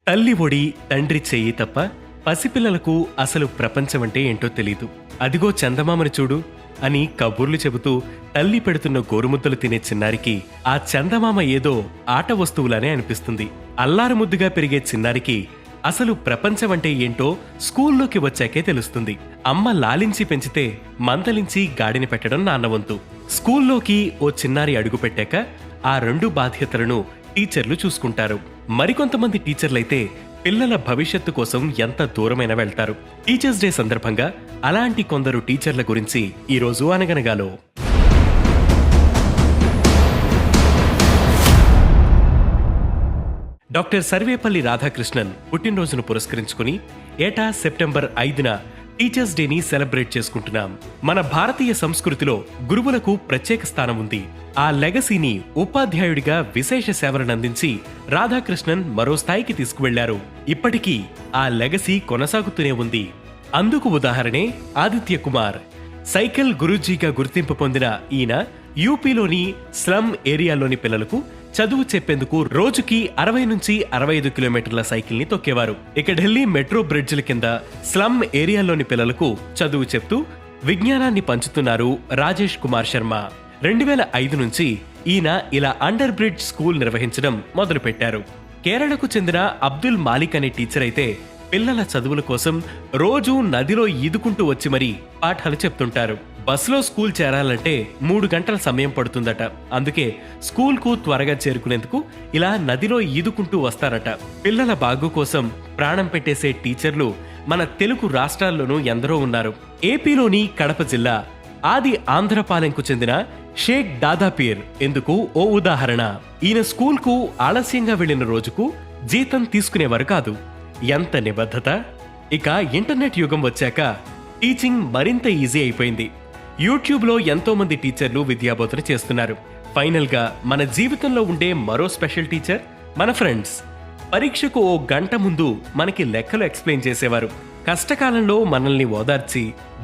తల్లి ఒడి తండ్రి చెయ్యి తప్ప పసిపిల్లలకు అసలు ప్రపంచమంటే ఏంటో తెలీదు. అదిగో చందమామని చూడు అని కబుర్లు చెబుతూ తల్లి పెడుతున్న గోరుముద్దలు తినే చిన్నారికి ఆ చందమామ ఏదో ఆట వస్తువులానే అనిపిస్తుంది. అల్లారు ముద్దుగా పెరిగే చిన్నారికి అసలు ప్రపంచమంటే ఏంటో స్కూల్లోకి వచ్చాకే తెలుస్తుంది. అమ్మ లాలించి పెంచితే మందలించి గాడిని పెట్టడం నాన్నవంతు. స్కూల్లోకి ఓ చిన్నారి అడుగు పెట్టాక ఆ రెండు బాధ్యతలను టీచర్లు చూసుకుంటారు. మరికొంతమంది టీచర్లైతే పిల్లల భవిష్యత్తు కోసం ఎంత దూరమైనా వెళ్తారు. టీచర్స్ డే సందర్భంగా అలాంటి కొందరు టీచర్ల గురించి ఈరోజు అనగనగాలో. డాక్టర్ సర్వేపల్లి రాధాకృష్ణన్ పుట్టినరోజును పురస్కరించుకుని ఏటా సెప్టెంబర్ 5న టీచర్స్ డేని సెలబ్రేట్ చేసుకుంటున్నాం. మన భారతీయ సంస్కృతిలో గురువులకు ప్రత్యేక స్థానం ఉంది. ఆ లెగసీని ఉపాధ్యాయుడిగా విశేష సేవలనందించి రాధాకృష్ణన్ మరో స్థాయికి తీసుకువెళ్లారు. ఇప్పటికీ ఆ లెగసీ కొనసాగుతూనే ఉంది. అందుకు ఉదాహరణే ఆదిత్య కుమార్. సైకిల్ గురూజీగా గుర్తింపు పొందిన ఈయన యూపీలోని స్లమ్ ఏరియాలోని పిల్లలకు చదువు చెప్పేందుకు రోజుకి 60 నుంచి 65 కిలోమీటర్ల సైకిల్ ని తొక్కేవారు. ఇక ఢిల్లీ మెట్రో బ్రిడ్జిల కింద స్లమ్ ఏరియాలోని పిల్లలకు చదువు చెప్తూ విజ్ఞానాన్ని పంచుతున్నారు రాజేష్ కుమార్ శర్మ. 2005 నుంచి ఈయన ఇలా అండర్ బ్రిడ్జ్ స్కూల్ నిర్వహించడం మొదలుపెట్టారు. కేరళకు చెందిన అబ్దుల్ మాలిక్ అనే టీచర్ అయితే పిల్లల చదువుల కోసం రోజూ నదిలో ఈదుకుంటూ వచ్చి మరీ పాఠాలు చెప్తుంటారు. బస్సులో స్కూల్ చేరాలంటే 3 గంటల సమయం పడుతుందట. అందుకే స్కూల్ కు త్వరగా చేరుకునేందుకు ఇలా నదిలో ఈదుకుంటూ వస్తారట. పిల్లల బాగు కోసం ప్రాణం పెట్టేసే టీచర్లు మన తెలుగు రాష్ట్రాల్లోనూ ఎందరో ఉన్నారు. ఏపీలోని కడప జిల్లా ఆది ఆంధ్రపాలెంకు చెందిన షేక్ దాదాపీర్ ఎందుకు ఓ ఉదాహరణ. ఈయన స్కూల్ కు ఆలస్యంగా వెళ్లిన రోజుకు జీతం తీసుకునేవారు కాదు. ఎంత నిబద్ధత! ఇక ఇంటర్నెట్ యుగం వచ్చాక టీచింగ్ మరింత ఈజీ అయిపోయింది. యూట్యూబ్లో ఎంతో మంది టీచర్లు విద్యాబోధన చేస్తున్నారు. ఫైనల్ గా మన జీవితంలో ఉండే మరో స్పెషల్ టీచర్ మన ఫ్రెండ్స్. పరీక్షకు ఓ గంట ముందు మనకి లెక్కలు ఎక్స్ప్లెయిన్ చేసేవారు. కష్టకాలంలో మనల్ని ఓదార్చి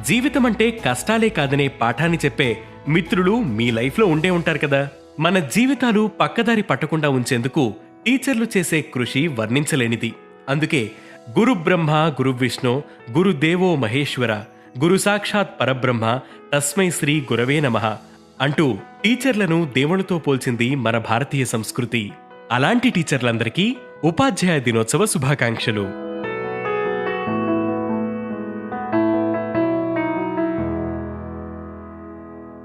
జీవితం అంటే కష్టాలే కాదనే పాఠాన్ని చెప్పే మిత్రులు మీ లైఫ్లో ఉండే ఉంటారు కదా. మన జీవితాలు పక్కదారి పట్టకుండా ఉంచేందుకు టీచర్లు చేసే కృషి వర్ణించలేనిది. అందుకే గురు బ్రహ్మ గురు విష్ణు గురుదేవో మహేశ్వర గురు సాక్షాత్ పరబ్రహ్మ తస్మై శ్రీ గురవే నమః అంటూ టీచర్లను దేవునితో పోల్చింది మన భారతీయ సంస్కృతి. అలాంటి టీచర్లందరికీ ఉపాధ్యాయ దినోత్సవ శుభాకాంక్షలు.